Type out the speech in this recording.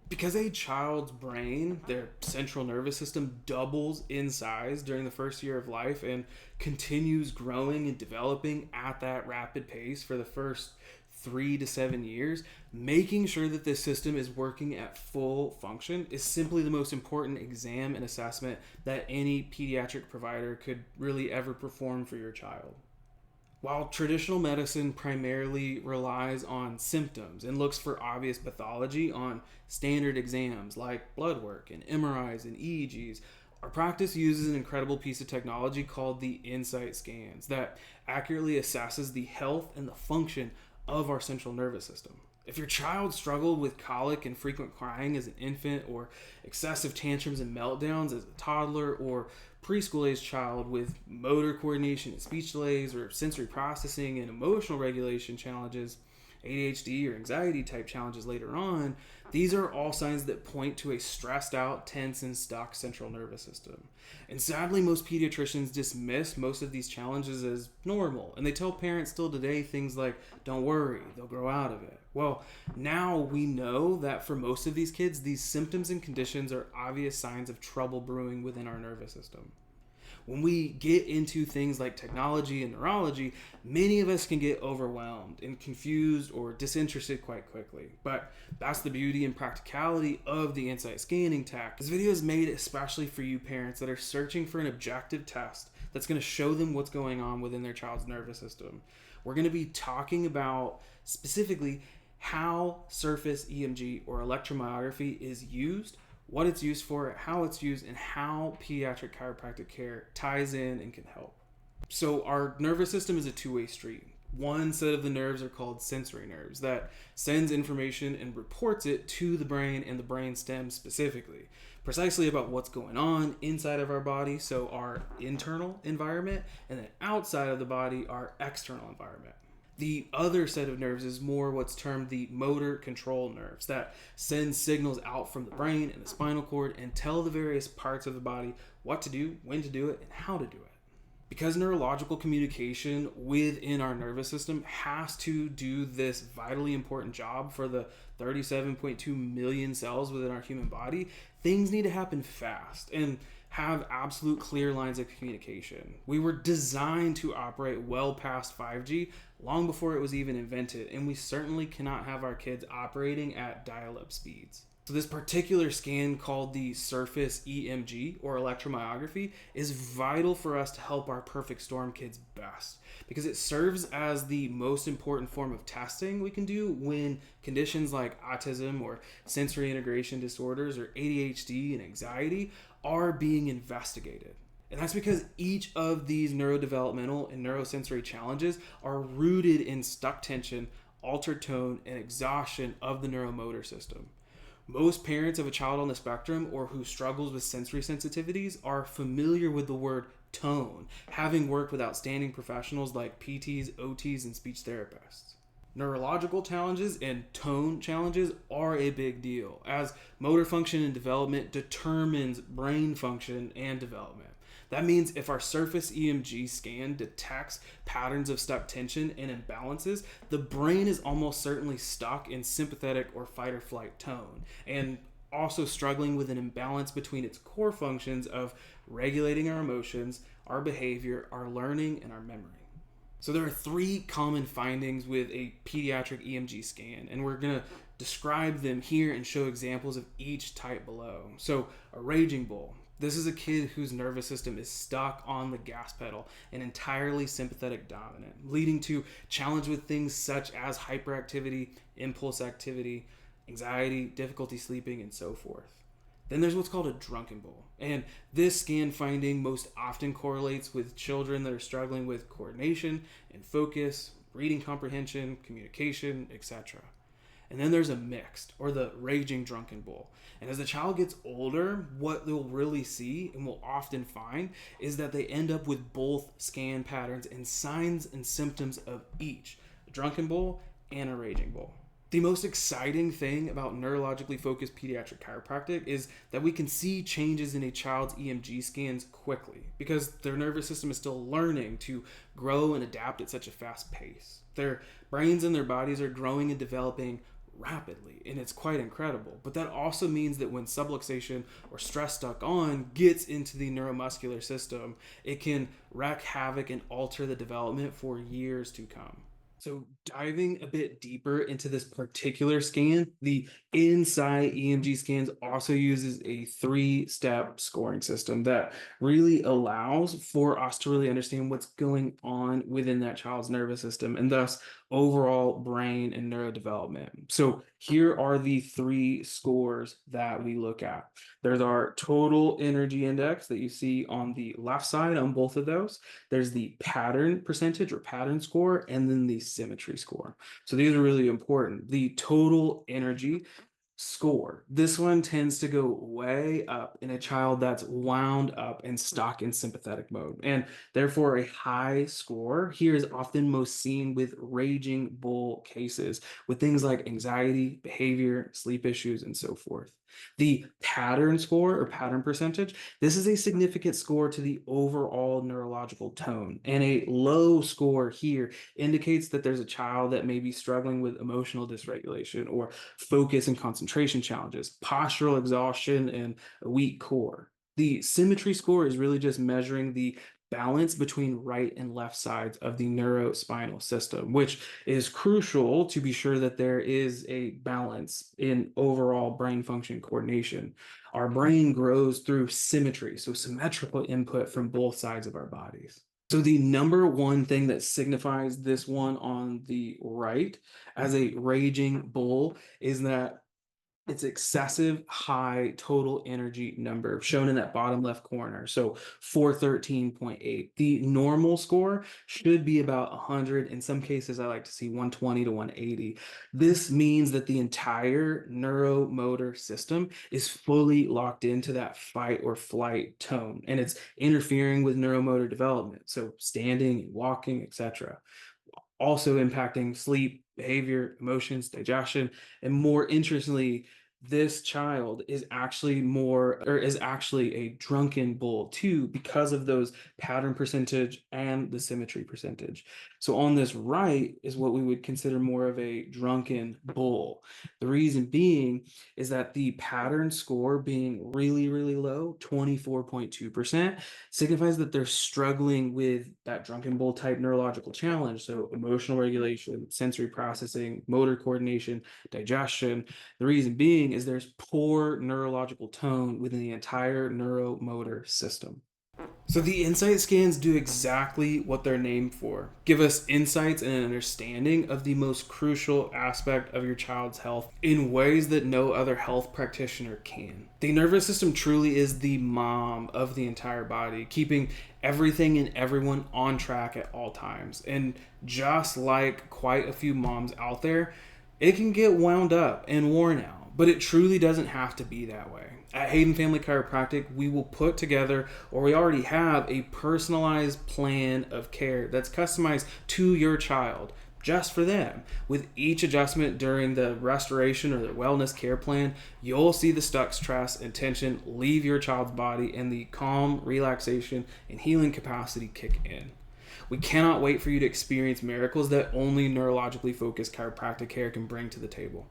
Because a child's brain, their central nervous system, doubles in size during the first year of life and continues growing and developing at that rapid pace for the first 3 to 7 years, making sure that this system is working at full function is simply the most important exam and assessment that any pediatric provider could really ever perform for your child. While traditional medicine primarily relies on symptoms and looks for obvious pathology on standard exams like blood work and MRIs and EEGs, our practice uses an incredible piece of technology called the Insight scans that accurately assesses the health and the function of our central nervous system. If your child struggled with colic and frequent crying as an infant, or excessive tantrums and meltdowns as a toddler, or preschool age child with motor coordination and speech delays, or sensory processing and emotional regulation challenges, ADHD or anxiety type challenges later on, these are all signs that point to a stressed out, tense, and stuck central nervous system. And sadly, most pediatricians dismiss most of these challenges as normal, and they tell parents still today things like, don't worry, they'll grow out of it. Well, now we know that for most of these kids, these symptoms and conditions are obvious signs of trouble brewing within our nervous system. When we get into things like technology and neurology, many of us can get overwhelmed and confused or disinterested quite quickly. But that's the beauty and practicality of the Insight scanning tech. This video is made especially for you parents that are searching for an objective test that's going to show them what's going on within their child's nervous system. We're going to be talking about specifically how surface EMG or electromyography is used, what it's used for, how it's used, and how pediatric chiropractic care ties in and can help. So our nervous system is a two-way street. One set of the nerves are called sensory nerves that sends information and reports it to the brain and the brain stem specifically, precisely about what's going on inside of our body, so our internal environment, and then outside of the body, our external environment. The other set of nerves is more what's termed the motor control nerves that send signals out from the brain and the spinal cord and tell the various parts of the body what to do, when to do it, and how to do it. Because neurological communication within our nervous system has to do this vitally important job for the 37.2 million cells within our human body, things need to happen fast and have absolute clear lines of communication. We were designed to operate well past 5G long before it was even invented, and we certainly cannot have our kids operating at dial-up speeds. So this particular scan, called the surface EMG or electromyography, is vital for us to help our perfect storm kids best, because it serves as the most important form of testing we can do when conditions like autism or sensory integration disorders or ADHD and anxiety are being investigated. And that's because each of these neurodevelopmental and neurosensory challenges are rooted in stuck tension, altered tone, and exhaustion of the neuromotor system. Most parents of a child on the spectrum or who struggles with sensory sensitivities are familiar with the word tone, having worked with outstanding professionals like PTs, OTs, and speech therapists. Neurological challenges and tone challenges are a big deal, as motor function and development determines brain function and development. That means if our surface EMG scan detects patterns of stuck tension and imbalances, the brain is almost certainly stuck in sympathetic or fight or flight tone, and also struggling with an imbalance between its core functions of regulating our emotions, our behavior, our learning, and our memory. So there are 3 common findings with a pediatric EMG scan, and we're going to describe them here and show examples of each type below. So a raging bull. This is a kid whose nervous system is stuck on the gas pedal and entirely sympathetic dominant, leading to challenge with things such as hyperactivity, impulse activity, anxiety, difficulty sleeping, and so forth. Then there's what's called a drunken bull, and this scan finding most often correlates with children that are struggling with coordination and focus, reading comprehension, communication, etc. And then there's a mixed, or the raging drunken bull. And as the child gets older, what they'll really see and will often find is that they end up with both scan patterns and signs and symptoms of each, a drunken bull and a raging bull. The most exciting thing about neurologically focused pediatric chiropractic is that we can see changes in a child's EMG scans quickly because their nervous system is still learning to grow and adapt at such a fast pace. Their brains and their bodies are growing and developing rapidly, and it's quite incredible. But that also means that when subluxation or stress stuck on gets into the neuromuscular system, it can wreak havoc and alter the development for years to come. So, diving a bit deeper into this particular scan, the Insight EMG scans also uses a three-step scoring system that really allows for us to really understand what's going on within that child's nervous system and thus overall brain and neurodevelopment. So, here are the three scores that we look at. There's our total energy index that you see on the left side on both of those. There's the pattern percentage or pattern score, and then the symmetry score. So these are really important. The total energy score. This one tends to go way up in a child that's wound up and stuck in sympathetic mode. And therefore, a high score here is often most seen with raging bull cases with things like anxiety, behavior, sleep issues, and so forth. The pattern score or pattern percentage, this is a significant score to the overall neurological tone. And a low score here indicates that there's a child that may be struggling with emotional dysregulation or focus and concentration challenges, postural exhaustion, and a weak core. The symmetry score is really just measuring the balance between right and left sides of the neurospinal system, which is crucial to be sure that there is a balance in overall brain function coordination. Our brain grows through symmetry, so symmetrical input from both sides of our bodies. So the number one thing that signifies this one on the right as a raging bull is that it's excessive high total energy number shown in that bottom left corner. So 413.8. The normal score should be about 100. In some cases, I like to see 120 to 180. This means that the entire neuromotor system is fully locked into that fight or flight tone, and it's interfering with neuromotor development. So standing, walking, etc., also impacting sleep, behavior, emotions, digestion, and more interestingly, this child is actually a drunken bull too because of those pattern percentage and the symmetry percentage. So on this right is what we would consider more of a drunken bull. The reason being is that the pattern score being really, really low, 24.2%, signifies that they're struggling with that drunken bull type neurological challenge. So emotional regulation, sensory processing, motor coordination, digestion. The reason being is there's poor neurological tone within the entire neuromotor system. So the insight scans do exactly what they're named for. Give us insights and an understanding of the most crucial aspect of your child's health in ways that no other health practitioner can. The nervous system truly is the mom of the entire body, keeping everything and everyone on track at all times. And just like quite a few moms out there, it can get wound up and worn out, but it truly doesn't have to be that way. At Hayden Family Chiropractic, we will put together, or we already have, a personalized plan of care that's customized to your child, just for them. With each adjustment during the restoration or the wellness care plan, you'll see the stuck stress and tension leave your child's body and the calm, relaxation, and healing capacity kick in. We cannot wait for you to experience miracles that only neurologically focused chiropractic care can bring to the table.